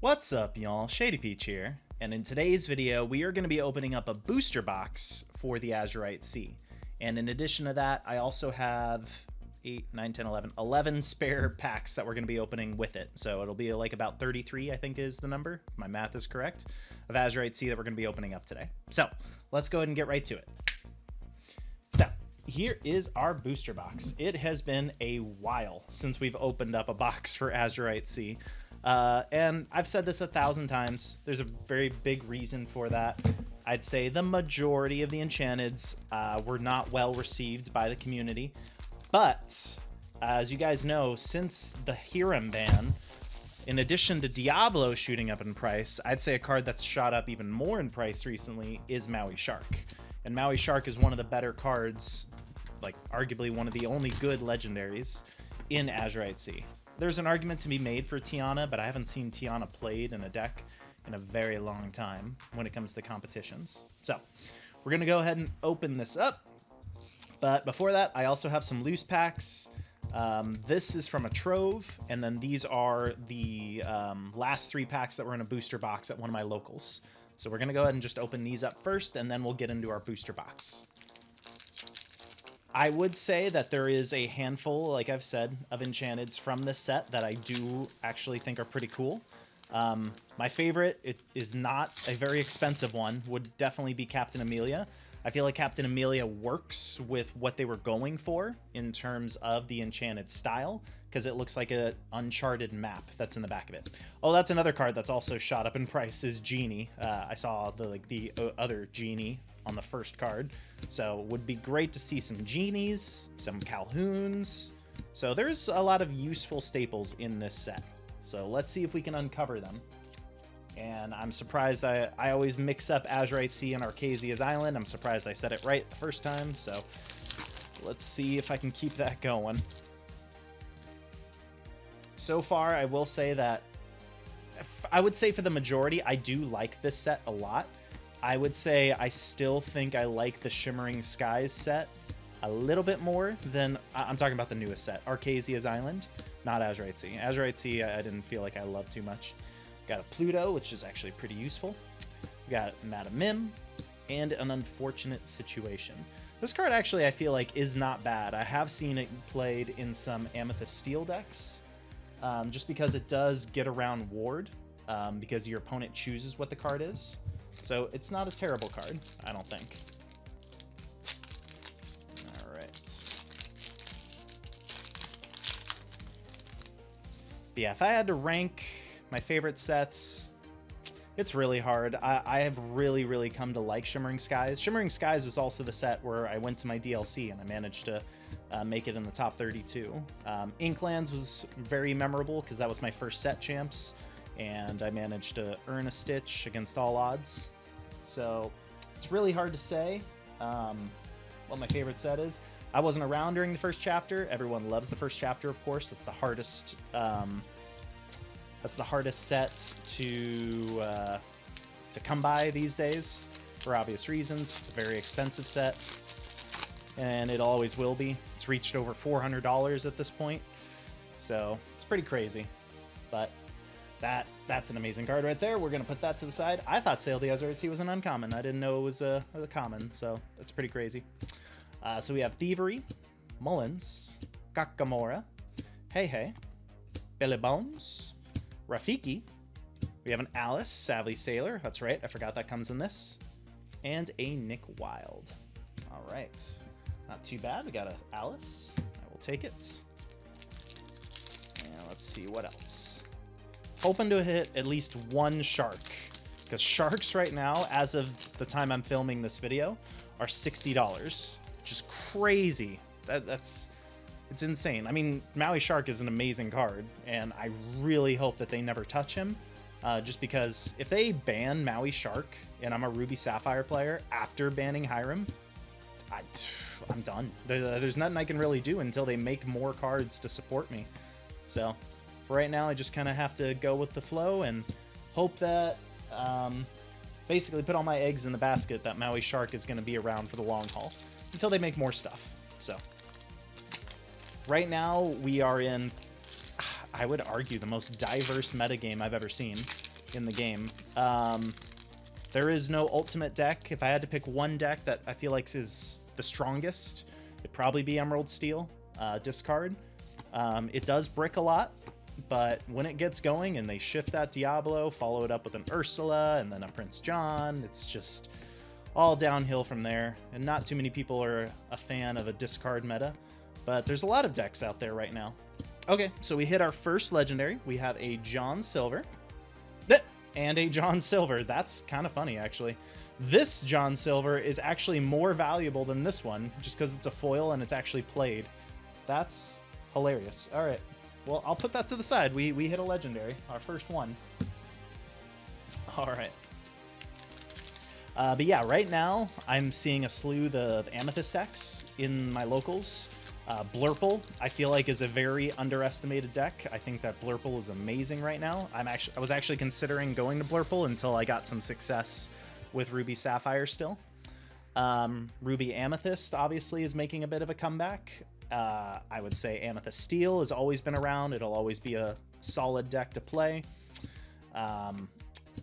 What's up, y'all? Shadypeach here, and in today's video we are going to be opening up a booster box for the Azurite C. And in addition to that, I also have 8, 9, 10, 11, 11 spare packs that we're going to be opening with it. So it'll be like about 33, I think is the number, if my math is correct, of Azurite C that we're going to be opening up today. So let's go ahead and get right to it. So here is our booster box. It has been a while since we've opened up a box for Azurite C. And I've said this 1,000 times. There's a very big reason for that. I'd say the majority of the enchanteds were not well received by the community. But as you guys know, since the Hiram ban, in addition to Diablo shooting up in price, I'd say a card that's shot up even more in price recently is Maui Shark. And Maui Shark is one of the better cards, like arguably one of the only good legendaries in Azurite C. There's an argument to be made for Tiana, but I haven't seen Tiana played in a deck in a very long time when it comes to competitions. So we're going to go ahead and open this up. But before that, I also have some loose packs. This is from a Trove, and then these are the last 3 packs that were in a booster box at one of my locals. So we're going to go ahead and just open these up first, and then we'll get into our booster box. I would say that there is a handful, like I've said, of enchanteds from this set that I do actually think are pretty cool. My favorite, it is not a very expensive one, would definitely be Captain Amelia. I feel like Captain Amelia works with what they were going for in terms of the enchanted style, because it looks like an Uncharted map that's in the back of it. Oh, that's another card that's also shot up in price is Genie. I saw the other Genie on the first card. So it would be great to see some Genies, some Calhouns. So there's a lot of useful staples in this set. So let's see if we can uncover them. And I'm surprised I always mix up Azurite C and Arcasia's Island. I'm surprised I said it right the first time. So let's see if I can keep that going. So far, I will say that I would say for the majority, I do like this set a lot. I would say I still think I like the Shimmering Skies set a little bit more than, I'm talking about the newest set, Arcasia's Island, not Azurite C. Azurite C, I didn't feel like I loved too much. Got a Pluto, which is actually pretty useful. We got Madam Mim, and an Unfortunate Situation. This card actually I feel like is not bad. I have seen it played in some Amethyst Steel decks, just because it does get around Ward, because your opponent chooses what the card is. So it's not a terrible card, I don't think. All right. But yeah, if I had to rank my favorite sets, it's really hard. I have really come to like Shimmering Skies. Shimmering Skies was also the set where I went to my DLC and I managed to make it in the top 32. Inklands was very memorable because that was my first set champs, and I managed to earn a Stitch against all odds. So it's really hard to say what my favorite set is. I wasn't around during the first chapter. Everyone loves the first chapter, of course. That's the hardest. That's the hardest set to come by these days for obvious reasons. It's a very expensive set, and it always will be. It's reached over $400 at this point, so it's pretty crazy. But that's an amazing card right there. We're gonna put that to the side. I thought Sail the Azurite Sea was an uncommon. I didn't know it was a common, so that's pretty crazy. So we have Thievery, Mullins, Kakamora, Hey, Billy Bones, Rafiki. We have an Alice, Savvy Sailor. That's right, I forgot that comes in this. And a Nick Wild. All right, not too bad. We got an Alice. I will take it. And let's see what else. Hoping to hit at least one shark, because sharks right now, as of the time I'm filming this video, are $60, which is crazy. It's insane. I mean, Maui Shark is an amazing card, and I really hope that they never touch him, just because if they ban Maui Shark and I'm a Ruby Sapphire player after banning Hiram, I'm done. There's nothing I can really do until they make more cards to support me. So for right now, I just kind of have to go with the flow and hope that, basically put all my eggs in the basket that Maui Shark is going to be around for the long haul until they make more stuff. So right now we are in, I would argue, the most diverse metagame I've ever seen. in the game. There is no ultimate deck. If I had to pick one deck that I feel like is the strongest, it'd probably be Emerald Steel, discard. It does brick a lot, but when it gets going and they shift that Diablo, follow it up with an Ursula and then a Prince John, it's just all downhill from there. And not too many people are a fan of a discard meta, but there's a lot of decks out there right now. Okay, so we hit our first legendary. We have a John Silver and a John Silver. That's kind of funny, actually. This John Silver is actually more valuable than this one just because it's a foil and it's actually played. That's hilarious. All right, well, I'll put that to the side. We hit a legendary, our first one. All right. But yeah, right now I'm seeing a slew of Amethyst decks in my locals. Blurple, I feel like, is a very underestimated deck. I think that Blurple is amazing right now. I was actually considering going to Blurple until I got some success with Ruby Sapphire still. Ruby Amethyst obviously is making a bit of a comeback. I would say Amethyst Steel has always been around. It'll always be a solid deck to play.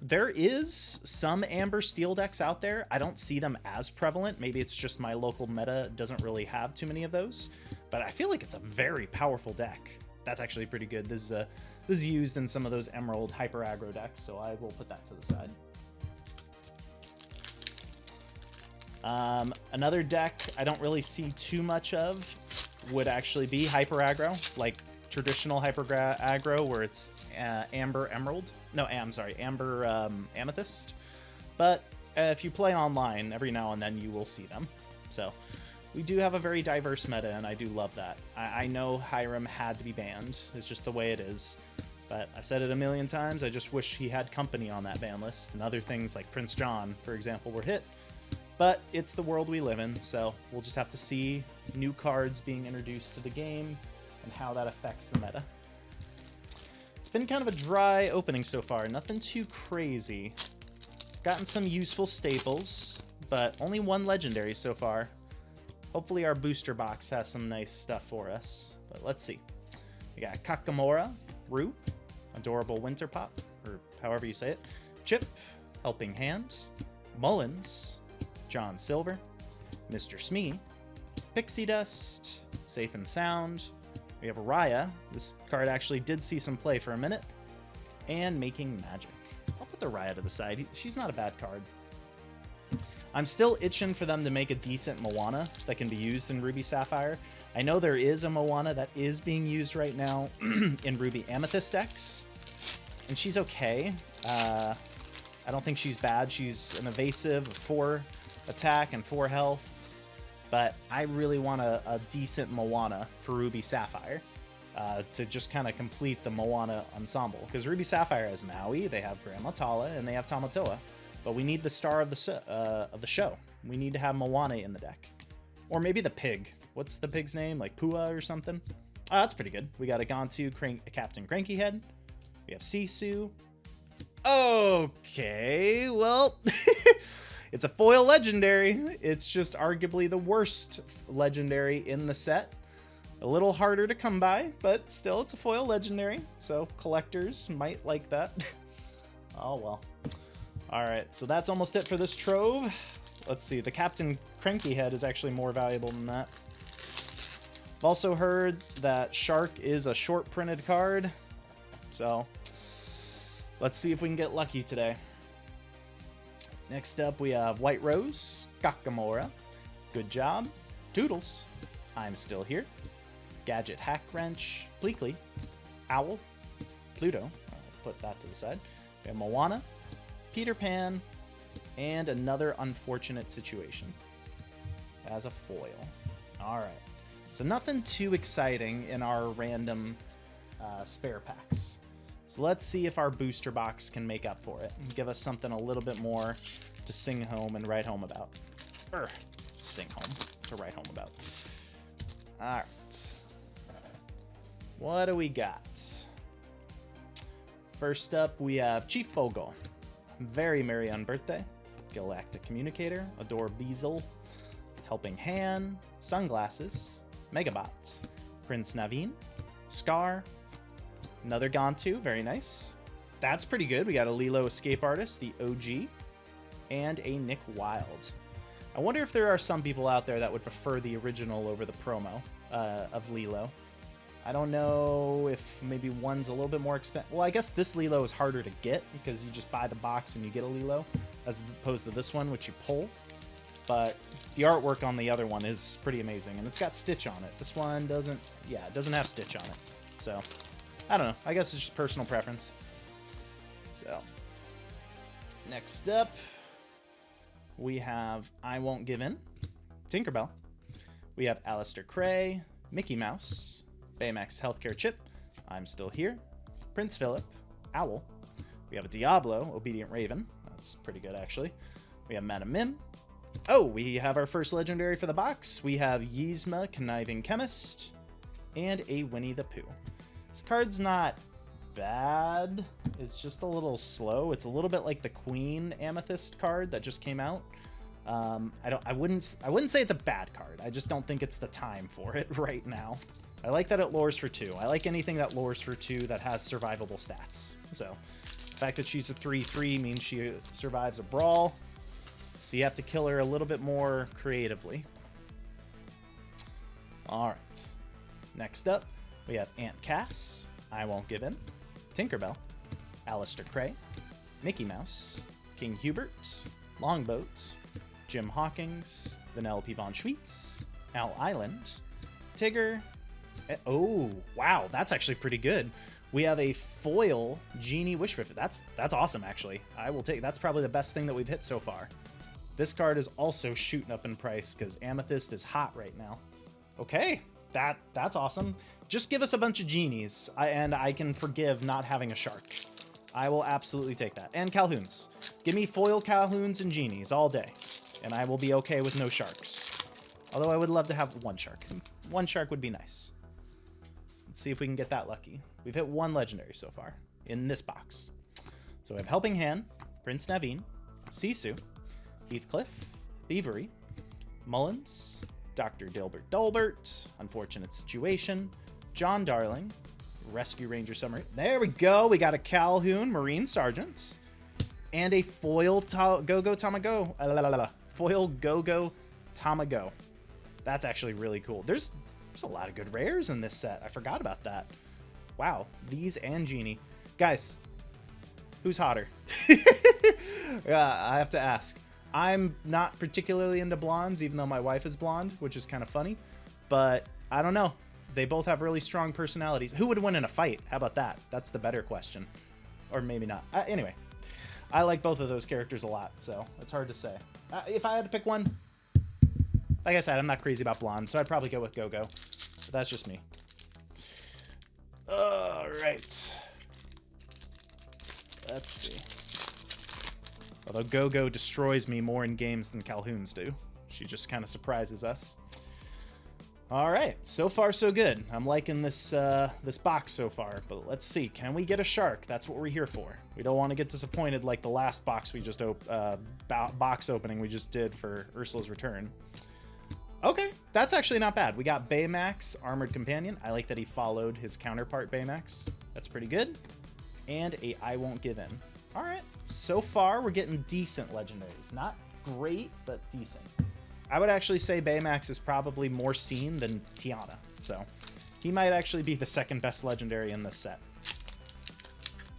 There is some Amber Steel decks out there. I don't see them as prevalent. Maybe it's just my local meta doesn't really have too many of those. But I feel like it's a very powerful deck. That's actually pretty good. This is used in some of those Emerald Hyper Aggro decks, so I will put that to the side. Another deck I don't really see too much of would actually be Hyper Aggro, like traditional Hyper Aggro, where it's Amber Emerald. No, I'm sorry, Amber Amethyst. But if you play online, every now and then you will see them. So we do have a very diverse meta, and I do love that. I know Hiram had to be banned. It's just the way it is. But I've said it a million times. I just wish he had company on that ban list. And other things like Prince John, for example, were hit. But it's the world we live in, so we'll just have to see new cards being introduced to the game and how that affects the meta. It's been kind of a dry opening so far. Nothing too crazy. Gotten some useful staples, but only one legendary so far. Hopefully our booster box has some nice stuff for us, but let's see. We got Kakamora, Rue, Adorable Winter Pop, or however you say it, Chip, Helping Hand, Mullins, John Silver, Mr. Smee, Pixie Dust, Safe and Sound. We have Raya. This card actually did see some play for a minute. And Making Magic. I'll put the Raya to the side. She's not a bad card. I'm still itching for them to make a decent Moana that can be used in Ruby Sapphire. I know there is a Moana that is being used right now in Ruby Amethyst decks. And she's okay. I don't think she's bad. She's an evasive, 4 attack and 4 health. But I really want a decent Moana for Ruby Sapphire to just kind of complete the Moana ensemble. Because Ruby Sapphire has Maui, they have Grandma Tala, and they have Tamatoa. But we need the star of the show. We need to have Moana in the deck. Or maybe the pig. What's the pig's name? Like Pua or something? Oh, that's pretty good. We got a Gontu, Captain Crankyhead. We have Sisu. Okay, well... It's a foil legendary. It's just arguably the worst legendary in the set. A little harder to come by, but still it's a foil legendary. So collectors might like that. Oh, well. All right, so that's almost it for this Trove. Let's see, the Captain Crankyhead is actually more valuable than that. I've also heard that Shark is a short printed card. So let's see if we can get lucky today. Next up, we have White Rose, Kakamora, Good Job, Toodles, I'm Still Here, Gadget Hack Wrench, Bleakley, Owl, Pluto, I'll put that to the side, we have Moana, Peter Pan, and another Unfortunate Situation as a foil. All right, so nothing too exciting in our random spare packs. So let's see if our booster box can make up for it and give us something a little bit more to sing home and write home about. Sing home to write home about. All right. What do we got? First up, we have Chief Bogo. Very Merry Unbirthday. Galactic Communicator. Adore Beazle. Helping Hand. Sunglasses. Megabot. Prince Naveen. Scar. Another Gontu, very nice. That's pretty good. We got a Lilo Escape Artist, the OG, and a Nick Wilde. I wonder if there are some people out there that would prefer the original over the promo of Lilo. I don't know if maybe one's a little bit more expensive. Well, I guess this Lilo is harder to get because you just buy the box and you get a Lilo, as opposed to this one, which you pull. But the artwork on the other one is pretty amazing, and it's got Stitch on it. This one doesn't, yeah, it doesn't have Stitch on it. So, I don't know. I guess it's just personal preference. So, next up, we have I Won't Give In, Tinkerbell. We have Alistair Cray, Mickey Mouse, Baymax Healthcare Chip, I'm Still Here, Prince Philip, Owl. We have a Diablo, Obedient Raven. That's pretty good, actually. We have Madam Mim. Oh, we have our first legendary for the box. We have Yzma, Conniving Chemist, and a Winnie the Pooh. This card's not bad. It's just a little slow. It's a little bit like the Queen Amethyst card that just came out. I wouldn't say it's a bad card. I just don't think it's the time for it right now. I like that it lures for 2. I like anything that lures for 2 that has survivable stats. So the fact that she's a 3/3 means she survives a brawl. So you have to kill her a little bit more creatively. All right. Next up, we have Aunt Cass, I Won't Give In, Tinkerbell, Alistair Cray, Mickey Mouse, King Hubert, Longboat, Jim Hawkins, Vanellope Von Schweetz, Al Island, Tigger. Oh, wow, that's actually pretty good. We have a foil Genie Wishriff. That's awesome, actually. I will take. That's probably the best thing that we've hit so far. This card is also shooting up in price because Amethyst is hot right now. Okay, that's awesome. Just give us a bunch of genies, and I can forgive not having a shark. I will absolutely take that. And Calhoun's. Give me foil Calhoun's and genies all day, and I will be okay with no sharks. Although I would love to have one shark. One shark would be nice. Let's see if we can get that lucky. We've hit 1 legendary so far in this box. So we have Helping Hand, Prince Naveen, Sisu, Heathcliff, Thievery, Mullins, Dr. Dilbert Dulbert, Unfortunate Situation, John Darling, Rescue Ranger Submarine. There we go. We got a Calhoun Marine Sergeant and a foil Go-Go Tamago. Foil Go-Go Tamago. That's actually really cool. There's a lot of good rares in this set. I forgot about that. Wow. These and Genie. Guys, who's hotter? I have to ask. I'm not particularly into blondes, even though my wife is blonde, which is kind of funny. But I don't know. They both have really strong personalities. Who would win in a fight? How about that? That's the better question. Or maybe not. Anyway, I like both of those characters a lot, so it's hard to say. If I had to pick one, like I said, I'm not crazy about blondes, so I'd probably go with Go-Go. But that's just me. All right. Let's see. Although Go-Go destroys me more in games than Calhoun's do. She just kind of surprises us. All right, so far so good. I'm liking this this box so far, but let's see. Can we get a shark? That's what we're here for. We don't want to get disappointed like the last box we just box opening we just did for Ursula's Return. Okay, that's actually not bad. We got Baymax, Armored Companion. I like that he followed his counterpart Baymax. That's pretty good. And a I Won't Give In. All right, so far we're getting decent legendaries. Not great, but decent. I would actually say Baymax is probably more seen than Tiana, so he might actually be the second best legendary in this set.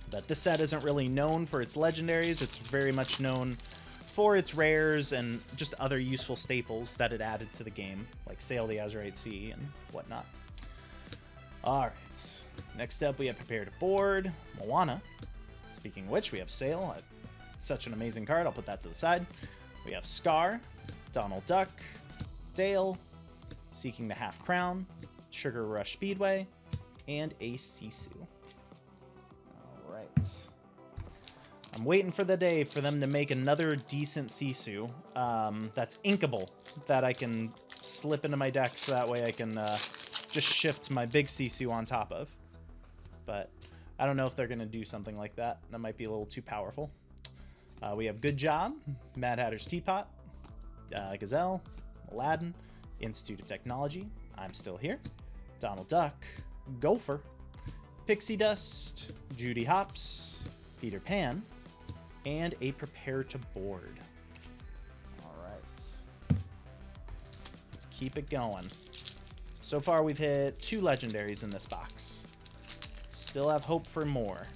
But this set isn't really known for its legendaries. It's very much known for its rares and just other useful staples that it added to the game, like Sail the Azurite Sea and whatnot. All right, next up we have Prepare to Board, Moana. Speaking of which, we have Sail. Such an amazing card. I'll put that to the side. We have Scar, Donald Duck, Dale, Seeking the Half Crown, Sugar Rush Speedway, and a Sisu. All right. I'm waiting for the day for them to make another decent Sisu that's inkable, that I can slip into my deck so that way I can just shift my big Sisu on top of. But I don't know if they're going to do something like that. That might be a little too powerful. We have Good Job, Mad Hatter's Teapot, Gazelle, Aladdin, Institute of Technology, I'm Still Here, Donald Duck, Gopher, Pixie Dust, Judy Hopps, Peter Pan, and a Prepare to Board. All right. Let's keep it going. So far, we've hit 2 legendaries in this box. Still have hope for more.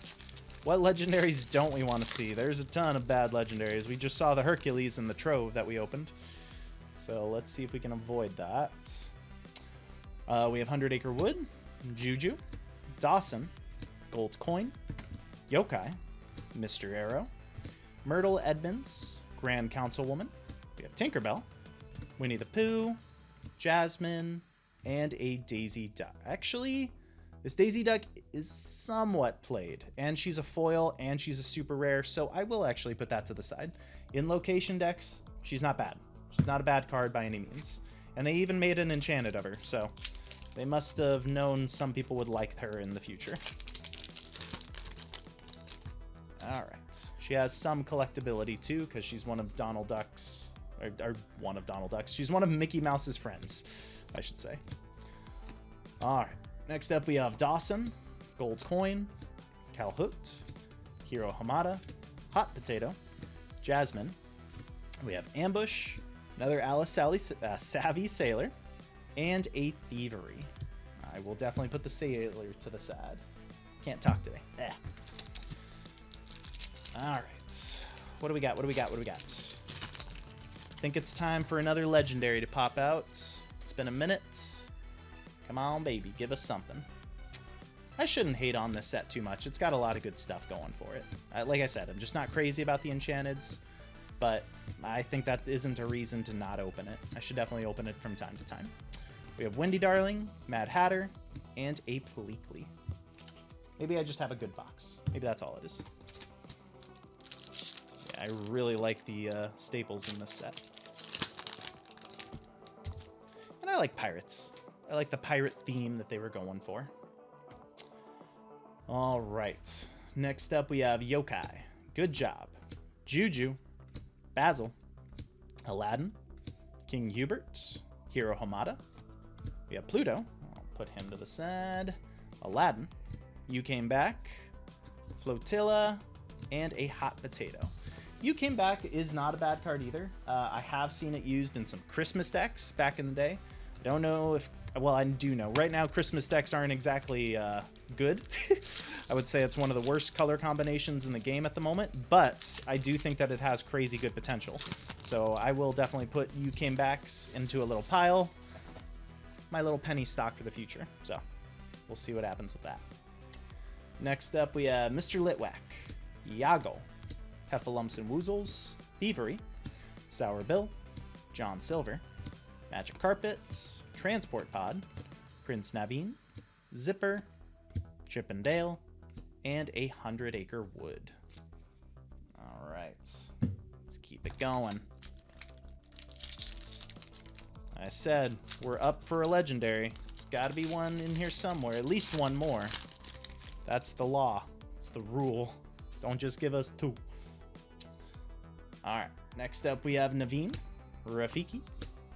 What legendaries don't we want to see? There's a ton of bad legendaries. We just saw the Hercules and the Trove that we opened. So let's see if we can avoid that. We have 100 Acre Wood, Juju, Dawson, Gold Coin, Yokai, Mr. Arrow, Myrtle Edmonds, Grand Councilwoman. We have Tinkerbell, Winnie the Pooh, Jasmine, and a Daisy Duck. Actually, this Daisy Duck is somewhat played, and she's a foil, and she's a super rare, so I will actually put that to the side. In location decks, she's not bad. She's not a bad card by any means. And they even made an enchanted of her, so they must have known some people would like her in the future. Alright. She has some collectability, too, because she's one of Donald Duck's... Or one of Donald Duck's. She's one of Mickey Mouse's friends, I should say. Alright. Next up, we have Dawson, Gold Coin, Calhoot, Hiro Hamada, Hot Potato, Jasmine. We have Ambush, another Savvy Sailor, and a Thievery. I will definitely put the Sailor to the side. Can't talk today. Alright. What do we got? I think it's time for another legendary to pop out. It's been a minute. Come on, baby, give us something. I shouldn't hate on this set too much. It's got a lot of good stuff going for it. Like I said, I'm just not crazy about the Enchanteds, but I think that isn't a reason to not open it. I should definitely open it from time to time. We have Wendy Darling, Mad Hatter, and a Pleakley. Maybe I just have a good box. Maybe that's all it is. Yeah, I really like the staples in this set. And I like pirates. I like the pirate theme that they were going for. All right. Next up, we have Yokai. Good job. Juju. Basil. Aladdin. King Hubert. Hiro Hamada. We have Pluto. I'll put him to the side. Aladdin. You Came Back. Flotilla. And a Hot Potato. You Came Back is not a bad card either. I have seen it used in some Christmas decks back in the day. I don't know if... Well, I do know. Right now, Christmas decks aren't exactly good. I would say it's one of the worst color combinations in the game at the moment, but I do think that it has crazy good potential. So I will definitely put You Came Backs into a little pile. My little penny stock for the future. So we'll see what happens with that. Next up, we have Mr. Litwack, Iago, Heffalumps and Woozles, Thievery, Sour Bill, John Silver, Magic Carpet, Transport Pod, Prince Naveen, Zipper, Chip and Dale, and a 100 Acre Wood. All right, let's keep it going. I said we're up for a legendary. There's got to be one in here somewhere, at least one more. That's the law. It's the rule. Don't just give us 2. All right, next up we have Naveen, Rafiki,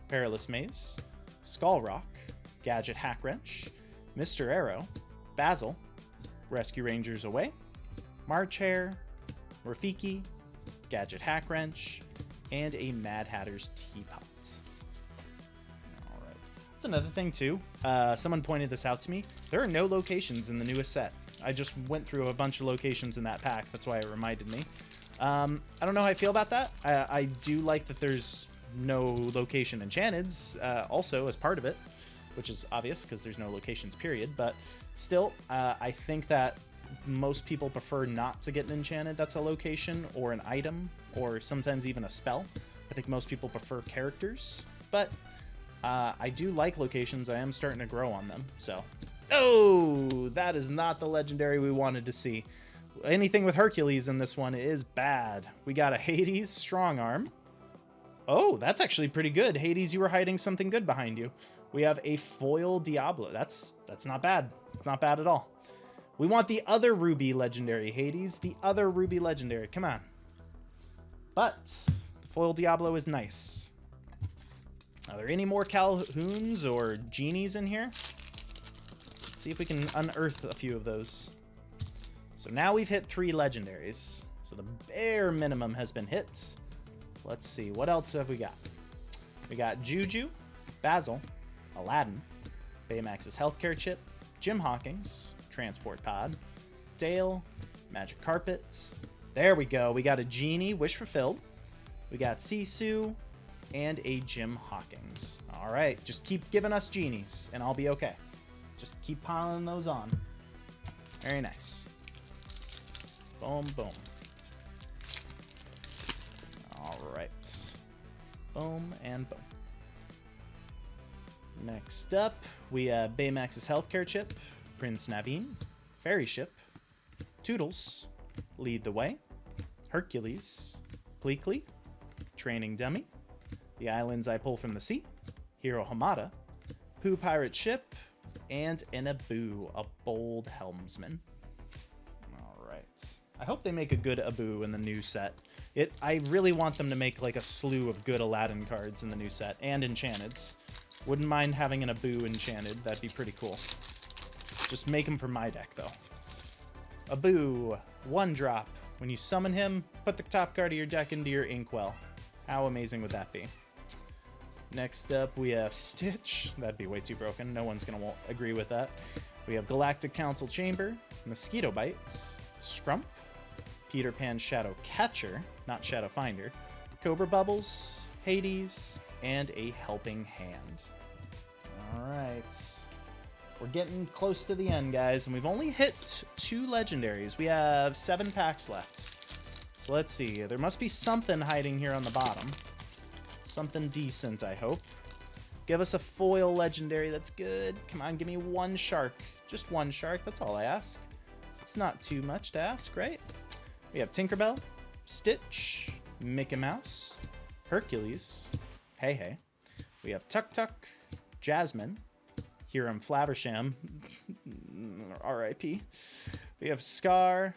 Perilous Maze, Skullrock, Gadget Hack Wrench, Mr. Arrow, Basil, Rescue Rangers Away, March Hare, Rafiki, Gadget Hack Wrench, and a Mad Hatter's Teapot. Alright. That's another thing too. Someone pointed this out to me. There are no locations in the newest set. I just went through a bunch of locations in that pack. That's why it reminded me. I don't know how I feel about that. I do like that there's no location enchanteds also as part of it, which is obvious because there's no locations period, but still I think that most people prefer not to get an enchanted that's a location or an item or sometimes even a spell. I think most people prefer characters, but I do like locations. I am starting to grow on them. So oh, that is not the legendary we wanted to see. Anything with Hercules in this one is bad. We got a Hades Strong Arm. Oh, that's actually pretty good. Hades, you were hiding something good behind you. We have a foil Diablo. That's not bad. It's not bad at all. We want the other Ruby legendary, Hades. The other Ruby legendary. Come on. But the foil Diablo is nice. Are there any more Calhoons or Genies in here? Let's see if we can unearth a few of those. So now we've hit 3 legendaries. So the bare minimum has been hit. Let's see, what else have we got? We got Juju, Basil, Aladdin, Baymax's Healthcare Chip, Jim Hawkins, Transport Pod, Dale, Magic Carpet. There we go. We got a Genie, Wish Fulfilled. We got Sisu and a Jim Hawkins. All right, just keep giving us genies and I'll be okay. Just keep piling those on. Very nice. Boom, boom. All right. Boom and boom. Next up, we have Baymax's Healthcare Chip, Prince Naveen, Fairy Ship, Toodles, Lead the Way, Hercules, Pleakley, Training Dummy, The Islands I Pull from the Sea, Hero Hamada, Pooh Pirate Ship, and an Abu, a bold helmsman. All right. I hope they make a good Abu in the new set. I really want them to make like a slew of good Aladdin cards in the new set, and enchanteds. Wouldn't mind having an Abu enchanted. That'd be pretty cool. Just make him for my deck, though. Abu, 1-drop. When you summon him, put the top card of your deck into your Inkwell. How amazing would that be? Next up, we have Stitch. That'd be way too broken. No one's going to agree with that. We have Galactic Council Chamber, Mosquito Bite, Scrump, Peter Pan Shadow Catcher, not Shadow Finder, Cobra Bubbles, Hades, and a Helping Hand. All right. We're getting close to the end, guys, and we've only hit 2 legendaries. We have 7 packs left. So let's see. There must be something hiding here on the bottom. Something decent, I hope. Give us a foil legendary that's good. Come on, give me 1 shark. Just 1 shark, that's all I ask. It's not too much to ask, right? We have Tinkerbell, Stitch, Mickey Mouse, Hercules, Hey Hey. We have Tuk Tuk, Jasmine, Hiram Flaversham, R.I.P. We have Scar,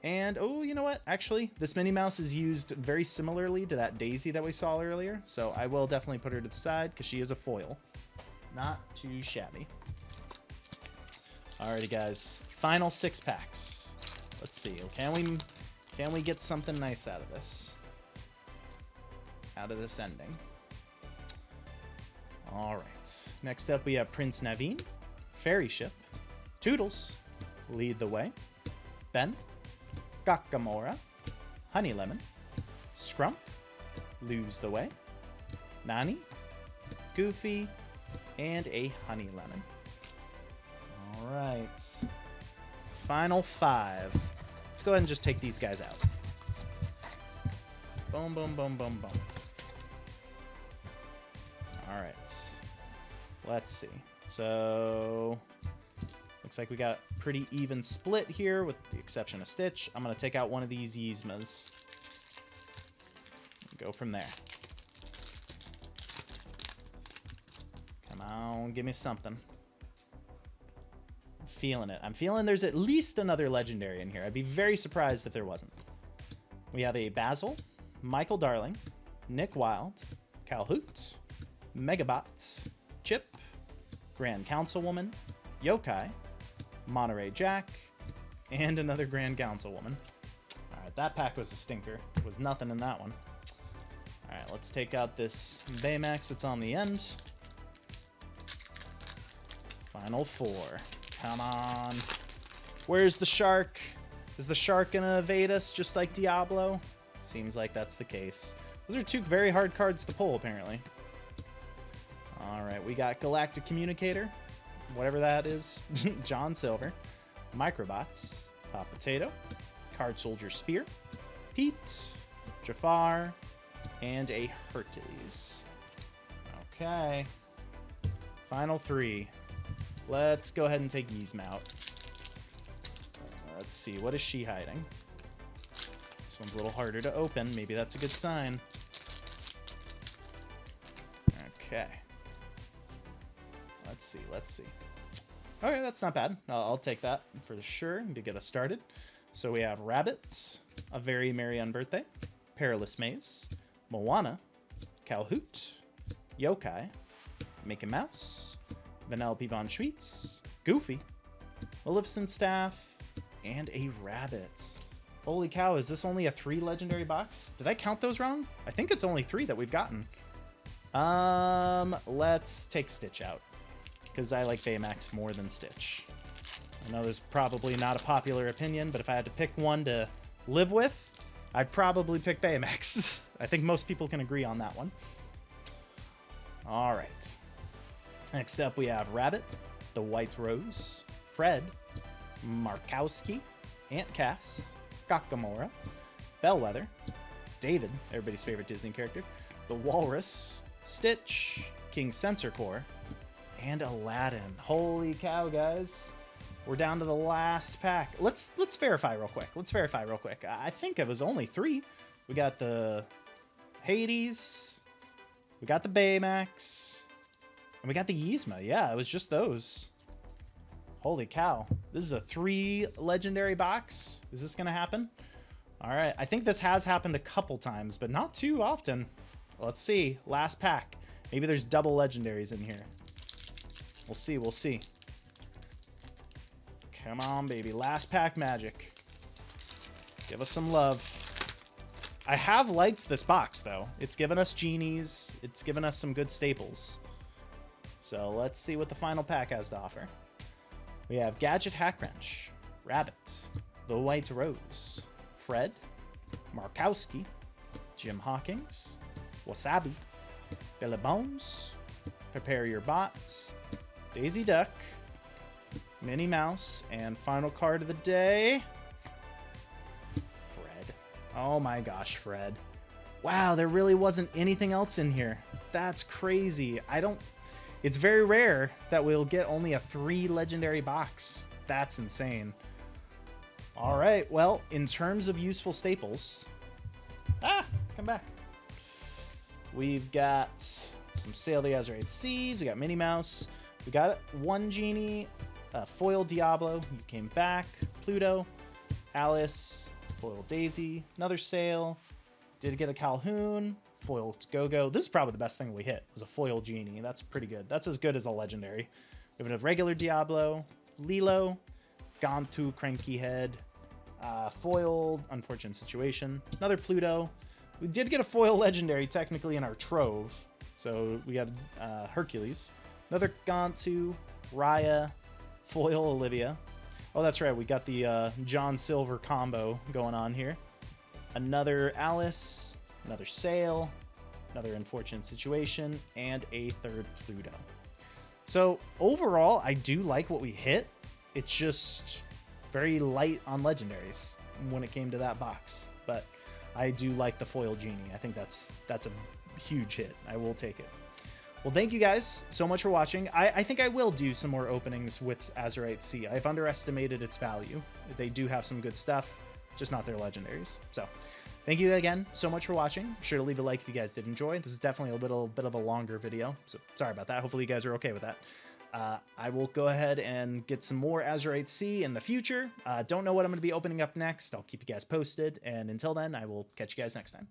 and oh, you know what? Actually, this Minnie Mouse is used very similarly to that Daisy that we saw earlier, so I will definitely put her to the side because she is a foil. Not too shabby. Alrighty, guys. Final 6 packs. Let's see. Can we get something nice out of this? Out of this ending. Alright. Next up, we have Prince Naveen, Fairy Ship, Toodles, Lead the Way, Ben, Kakamora, Honey Lemon, Scrump, Lose the Way, Nani, Goofy, and a Honey Lemon. Alright. Final 5. Let's go ahead and just take these guys out. Boom, boom, boom, boom, boom. Alright. Let's see. So, looks like we got a pretty even split here with the exception of Stitch. I'm going to take out one of these Yzmas. Go from there. Come on, give me something. I'm feeling it. I'm feeling there's at least another legendary in here. I'd be very surprised if there wasn't. We have a Basil, Michael Darling, Nick Wilde, Calhoot, Megabot, Chip, Grand Councilwoman, Yokai, Monterey Jack, and another Grand Councilwoman. Alright, that pack was a stinker. There was nothing in that one. Alright, let's take out this Baymax that's on the end. Final 4. Come on. Where's the shark? Is the shark gonna evade us just like Diablo? Seems like that's the case. Those are 2 very hard cards to pull, apparently. Alright, we got Galactic Communicator, whatever that is, John Silver, Microbots, Hot Potato, Card Soldier Spear, Pete, Jafar, and a Hercules. Okay. Final 3. Let's go ahead and take Yzma out. Let's see, what is she hiding? This one's a little harder to open. Maybe that's a good sign. Okay. Let's see. Okay, that's not bad. I'll take that for sure to get us started. So we have Rabbit, A Very Merry Unbirthday, Perilous Maze, Moana, Calhoot, Yokai, Mickey Mouse, Vanellope Von Schweetz, Goofy, Maleficent Staff, and a rabbit. Holy cow, is this only a 3 legendary box? Did I count those wrong? I think it's only 3 that we've gotten. Let's take Stitch out, because I like Baymax more than Stitch. I know there's probably not a popular opinion, but if I had to pick one to live with, I'd probably pick Baymax. I think most people can agree on that one. All right. Next up, we have Rabbit, the White Rose, Fred, Markowski, Aunt Cass, Kakamora, Bellwether, David, everybody's favorite Disney character, the Walrus, Stitch, King Sensor Core, and Aladdin. Holy cow, guys. We're down to the last pack. Let's verify real quick. I think it was only 3. We got the Hades, we got the Baymax, and we got the Yzma. Yeah, it was just those. Holy cow. This is a 3 legendary box. Is this going to happen? All right. I think this has happened a couple times, but not too often. Let's see. Last pack. Maybe there's double legendaries in here. We'll see. We'll see. Come on, baby. Last pack magic. Give us some love. I have liked this box, though. It's given us genies. It's given us some good staples. So let's see what the final pack has to offer. We have Gadget Hackwrench, Rabbit, the White Rose, Fred, Markowski, Jim Hawkins, Wasabi, Billy Bones, Prepare Your Bot, Daisy Duck, Minnie Mouse, and final card of the day, Fred. Oh my gosh, Fred. Wow, there really wasn't anything else in here. That's crazy. It's very rare that we'll get only a 3 legendary box. That's insane. All right, well, in terms of useful staples, come back. We've got some Sail the Azurite Seas. We got Minnie Mouse. We got 1 genie, foil Diablo. You came back. Pluto, Alice, foil Daisy, another Sail. Did get a Calhoun. Foil Go-Go. This is probably the best thing we hit, was a foil genie. That's pretty good. That's as good as a legendary. We have a regular Diablo, Lilo, Gontu, Cranky Head, foil Unfortunate Situation, another Pluto. We did get a foil legendary technically in our Trove, so we got Hercules, another Gontu, Raya, foil Olivia. Oh, that's right, we got the John Silver combo going on here. Another Alice, another Sail, another Unfortunate Situation, and a 3rd Pluto. So overall, I do like what we hit. It's just very light on legendaries when it came to that box. But I do like the foil genie. I think that's a huge hit. I will take it. Well, thank you guys so much for watching. I think I will do some more openings with Azurite Sea. I've underestimated its value. They do have some good stuff, just not their legendaries. So thank you again so much for watching. Be sure to leave a like if you guys did enjoy. This is definitely a little bit of a longer video, so sorry about that. Hopefully you guys are okay with that. I will go ahead and get some more Azurite Sea in the future. Don't know what I'm going to be opening up next. I'll keep you guys posted, and until then, I will catch you guys next time.